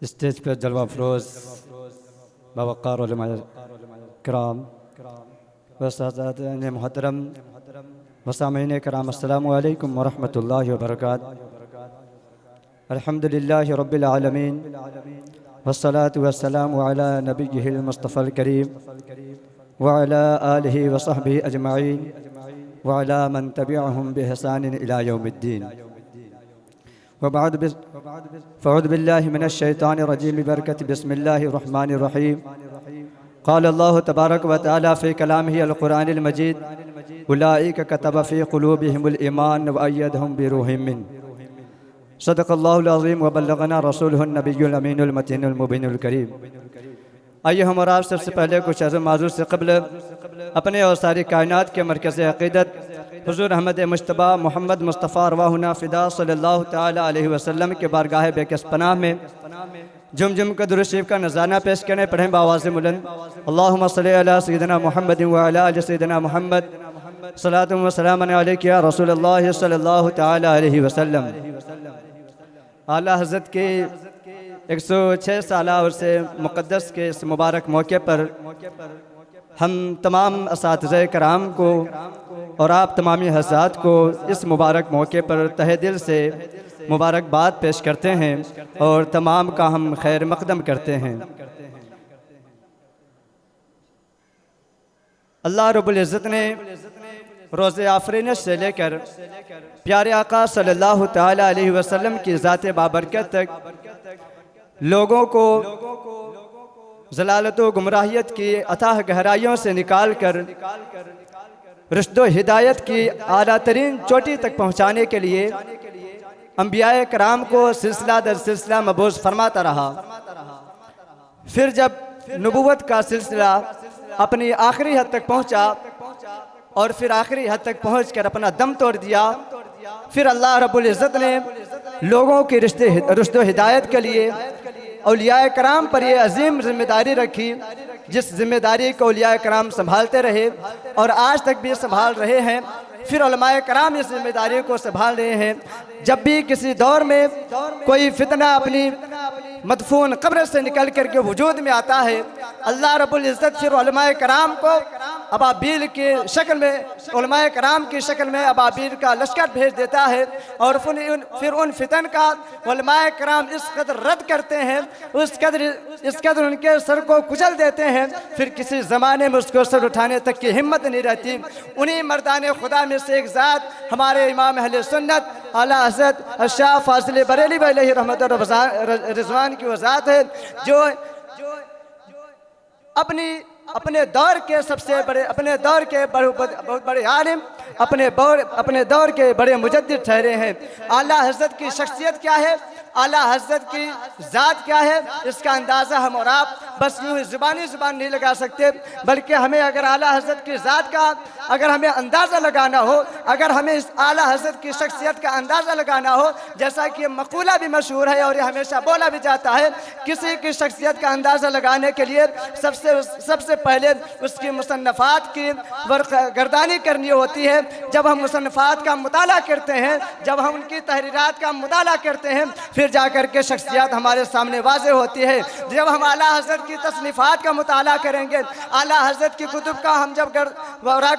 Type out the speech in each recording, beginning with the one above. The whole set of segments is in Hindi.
स्टेज पर जलवा फरोज बावक़ार उलमा किराम व सादात मुहतरम व सामीन किराम, अस्सलामु अलैकुम व रहमतुल्लाहि व बरकातुहू। अल्हम्दुलिल्लाहि रब्बिल आलमीन वस्सलातु वस्सलामु अला नबिय्यिहिल मुस्तफ़ल करीम व अला आलिहि व सहबिहि अजमईन व अला मन तबिअहुम बिहसान इला यौमिद्दीन। फ़अऊज़ु बिल्लाहि मिनश शैतानिर रजीम बिबरकति बिस्मिल्लाहिर रहमानिर रहीम। क़ाल अल्लाहु तबारक व तआला फ़ी कलामिही अल क़ुरआनिल मजीद उलाइका कतब फ़ी क़ुलूबिहिमुल ईमान व अय्यदहुम बिरूहिम मिन। सदक़ल्लाहुल अज़ीम व बल्लगना रसूलुहुन नबियुल अमीनुल मतीनुल मुबीनुल करीम। आइए हम और आप सबसे पहले कुछ अर्ज़ माज़ूर से क़ब्ल अपने और सारी कायनात के मरकज़ अक़ीदत हुज़ूर अहमद मुज्तबा मोहम्मद मुस्तफ़ा अरवाहुना फ़िदा सल्लल्लाहु तआला अलैहि वसल्लम के बारगाह बेकस पनाह में जुम जुम का दुरूद शरीफ का नज़ाना पेश करें। पढ़ें बावाज़ बुलंद, अल्लाहुम्मा सल्लि अला सय्यिदिना मुहम्मद व अला आलि सय्यिदिना मुहम्मद, सलातु व सलाम अलैका या रसूलल्लाह सल्लल्लाहु तआला अलैहि वसल्लम। आला हज़रत के 106 साला उर्स मुक़द्दस के इस मुबारक मौके पर हम तमाम असातिज़े कराम को और आप तमामी हज़रात को इस मुबारक मौके पर तहे दिल से मुबारकबाद पेश करते हैं और तमाम का हम खैर मक़दम करते हैं। अल्लाह रब्बुल इज़्ज़त ने रोज़े आफ़रीन से लेकर प्यारे आका सल्लल्लाहु तआला अलैहि वसल्लम की ज़ात बाबरकत तक लोगों को ज़लालत व गुमराहियत की अथाह गहराइयों से निकाल कर रुश्द व हिदायत की आला तरीन चोटी तक पहुँचाने के लिए अंबियाए कराम को सिलसिला दर सिलसिला मबूस फरमाता रहा। फिर जब नबूवत का सिलसिला अपनी आखिरी हद तक पहुँचा और फिर आखिरी हद तक पहुँच कर अपना दम तोड़ दिया, फिर अल्लाह रब्बुल इज़्ज़त ने लोगों की रुश्द व हिदायत के लिए औलियाए कराम पर यह अजीम जिम्मेदारी रखी, जिस जिम्मेदारी को औलियाए कराम संभालते रहे और आज तक भी संभाल रहे हैं। फिर उलमाए कराम इस जिम्मेदारी को संभाल रहे हैं। जब भी किसी दौर में कोई फितना अपनी मदफून कब्र से निकल कर के वजूद में आता है, अल्लाह रब्बुल इज़्ज़त फिर उलमाए कराम को अबाबील की शक्ल में, उलमाए कराम की शक्ल में अबाबील का लश्कर भेज देता है और फिर उन फितन का उलमाए कराम इस कदर रद्द करते हैं, इस कदर उनके सर को कुचल देते हैं, फिर किसी ज़माने में उसको सर उठाने तक की हिम्मत नहीं रहती। उन्हीं मर्दाने खुदा में से एक ज़ात हमारे इमाम अहले सुन्नत आला हज़रत शाह फाज़िल बरेली अलैहि रहमत व रिज़वान की वो ज़ात है जो अपने दौर के सबसे बड़े, अपने दौर के बहुत बड़े आलिम, अपने दौर के बड़े मुजद्दिद ठहरे हैं। आला हज़रत की शख्सियत क्या है, आला हज़रत की ज़ात क्या है, इसका अंदाज़ा हम और आप बस यूँ ही ज़ुबान नहीं लगा सकते, बल्कि हमें अगर आला हज़रत की ज़ात का अगर हमें अंदाज़ा लगाना हो, अगर हमें इस आला हज़रत की शख्सियत का अंदाज़ा लगाना हो, जैसा कि मक़ूला भी मशहूर है और ये हमेशा बोला भी जाता है, किसी की शख्सियत का अंदाज़ा लगाने के लिए सबसे पहले उसकी मुसन्नफ़ात की गर्दानी करनी होती है। जब हम मुसन्नफ़ात का मुताला करते हैं, जब हम उनकी तहरीरात का मुताला करते हैं, फिर जाकर के शख्सियत हमारे सामने वाज़ेह होती है। जब हम आला हज़रत की तसनीफ़ात का मुताला करेंगे, आला हज़रत की कुतुब का हम जब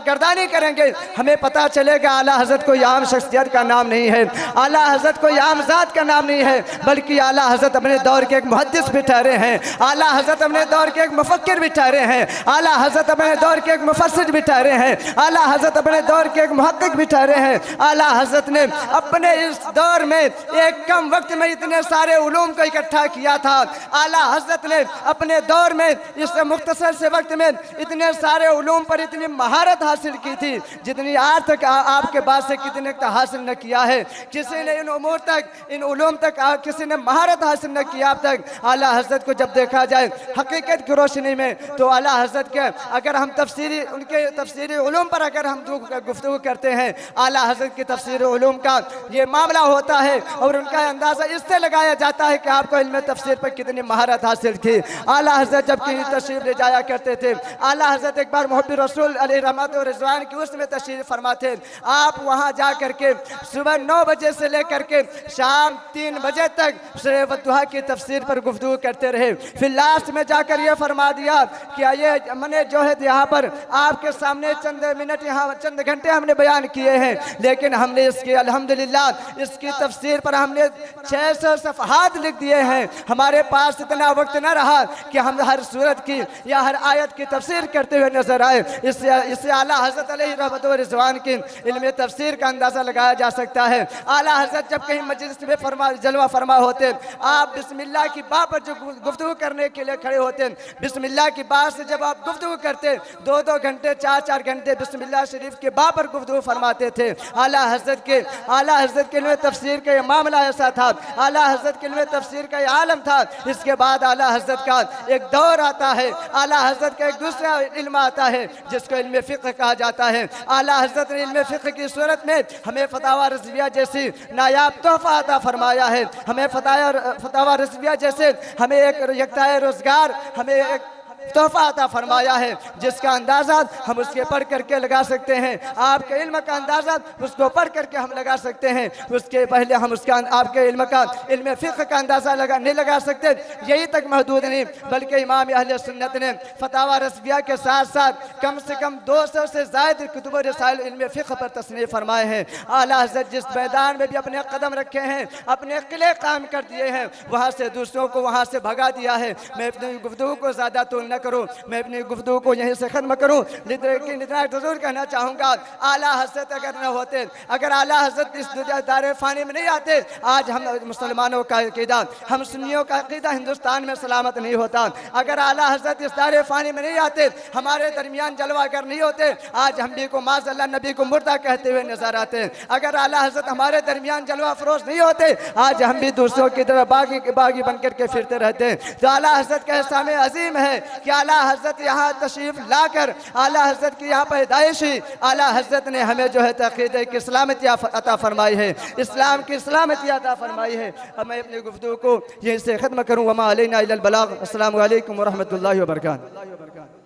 गर्दानी करेंगे, हमें पता चलेगा आला हज़रत कोई आम शख्सियत का नाम नहीं है, आला हज़रत कोई आम ज़ात का नाम नहीं है, बल्कि आला हज़रत अपने दौर के एक मुहद्दिस भी ठहरे हैं, आला हज़रत अपने दौर के एक मुफक्किर भी ठहरे हैं, आला हज़रत अपने दौर के एक मुफस्सिर भी ठहरे हैं, आला हज़रत अपने दौर के एक मुहक्किक भी ठहरे हैं। आला हज़रत ने अपने इस दौर में एक कम वक्त में इतने सारे उलूम को इकट्ठा किया था। आला हज़रत ने अपने दौर में इस मुख्तसर से वक्त में इतने सारे उलूम पर इतनी महारत हासिल की थी जितनी आज तक आपके बाद से कितने तक हासिल न किया है। किसी ने इन उमूर तक, इन उलूम तक किसी ने महारत हासिल न किया अब तक। आला हज़रत को जब देखा जाए हकीकत की रोशनी में, तो आला हज़रत के अगर हम उनके तफसीरी उलूम पर अगर हम गुफ्तगू करते हैं, आला हज़रत की तफसीरी उलूम का ये मामला होता है और उनका अंदाज़ा इस इससे लगाया जाता है कि आपको इल्म तफसीर पर कितनी महारत हासिल थी। आला हज़रत जब कहीं तशरीफ़ ले जाया करते थे, आला हज़रत एक बार मोहब्बत रसूल अलैहि रहमत व रिज़वान की उसमें तशरीफ़ फरमा थे। आप वहाँ जा करके सुबह 9 बजे से लेकर के शाम 3 बजे तक सूरह वद्दुहा की तफसीर पर गुफ्तगू करते रहे। फिर लास्ट में जाकर ये फरमा दिया कि ये मैंने जो है यहाँ पर आपके सामने चंद मिनट, यहाँ चंद घंटे हमने बयान किए हैं, लेकिन हमने इसकी अल्हम्दुलिल्लाह इसकी तफसीर पर हमने 600 सफ़हात लिख दिए हैं। हमारे पास इतना वक्त न रहा कि हम हर सूरत की या हर आयत की तफसीर करते हुए नजर आए। इससे आला हज़रत अलैहि रहमत व रिज़वान की इल्म तफसीर का अंदाज़ा लगाया जा सकता है। आला हज़रत जब कहीं मजलिस में जलवा फरमा होते, आप बिस्मिल्लाह की बा पर जो गुफ्तगू करने के लिए खड़े होते, बिस्मिल्लाह की बात से जब आप गुफ्तगू करते 2-2 घंटे 4-4 घंटे बिस्मिल्लाह शरीफ के बा पर गुफ्तगू फरमाते थे। आला हज़रत के इल्म तफसीर का ये मामला ऐसा था, आला हज़रत के इल्म तफसीर का ये आलम था। इसके बाद आला हज़रत का एक दौर आता है, आला हज़रत का एक दूसरा इल्म आता है जिसको इल्म फ़िक़्ह कहा जाता है। आला हज़रत ने इल्म फ़िक़्ह की सूरत में हमें फतावा रज़विया जैसी नायाब तोहफ़ा अता फरमाया है। हमें फतावा रज़विया जैसे हमें एक यकताए रोज़गार, हमें एक तोहफ़ा अता फरमाया है जिसका अंदाज़ा हम उसके पढ़ करके लगा सकते हैं। आपके इल्म का अंदाज़ा उसको पढ़ करके हम लगा सकते हैं, उसके पहले हम उसका आपके इल्म फ़िक़्ह का अंदाज़ा नहीं लगा सकते। यही तक महदूद नहीं, बल्कि इमाम अहले सुन्नत ने फतावा रज़विया के साथ साथ कम से कम 200 से ज़ायद कुतुब रसाइल इल्म फ़िक़्ह पर तस्नीफ़ फरमाए हैं। आला हज़रत जिस मैदान में भी अपने कदम रखे हैं, अपने किले कायम कर दिए हैं, वहाँ से दूसरों को वहाँ से भगा दिया है। मैं अपनी गुफ्तगू को ज़्यादा तूल न करूं, मैं अपनी गुफ्तगू को यहीं से ख़त्म करूं, लेकिन इतना ज़रूर कहना चाहूँगा, आला हज़रत अगर न होते, अगर आला हज़रत इस दायरे फ़ानी में नहीं आते, आज हम मुसलमानों का अक़ीदा, हम सुन्नियों का अक़ीदा हिंदुस्तान में सलामत नहीं होता। अगर आला हज़रत इस दायरे फ़ानी में नहीं आते, हमारे दरमियान जलवागर नहीं होते, आज हम भी को माज़अल्लाह नबी को मुर्दा कहते हुए नजर आते। अगर आला हज़रत हमारे दरमियान जलवा फरोश नहीं होते, आज हम भी दूसरों की तरह बागी बन करके फिरते रहते। तो आला हज़रत का एहसान अजीम है कि आला हज़रत यहाँ तशरीफ़ लाकर आला हज़रत की यहाँ पैदाइश ही आला हज़रत ने हमें जो है तक़ीदे की सलामती अता फरमाई है, इस्लाम की सलामती अता फरमाई है। अब मैं अपनी गुफ्तगू को यहीं से ख़त्म करूँ। वमा अलैना इल्लल बलाग। अस्सलामु अलैकुम व रहमतुल्लाहि व बरकातहू।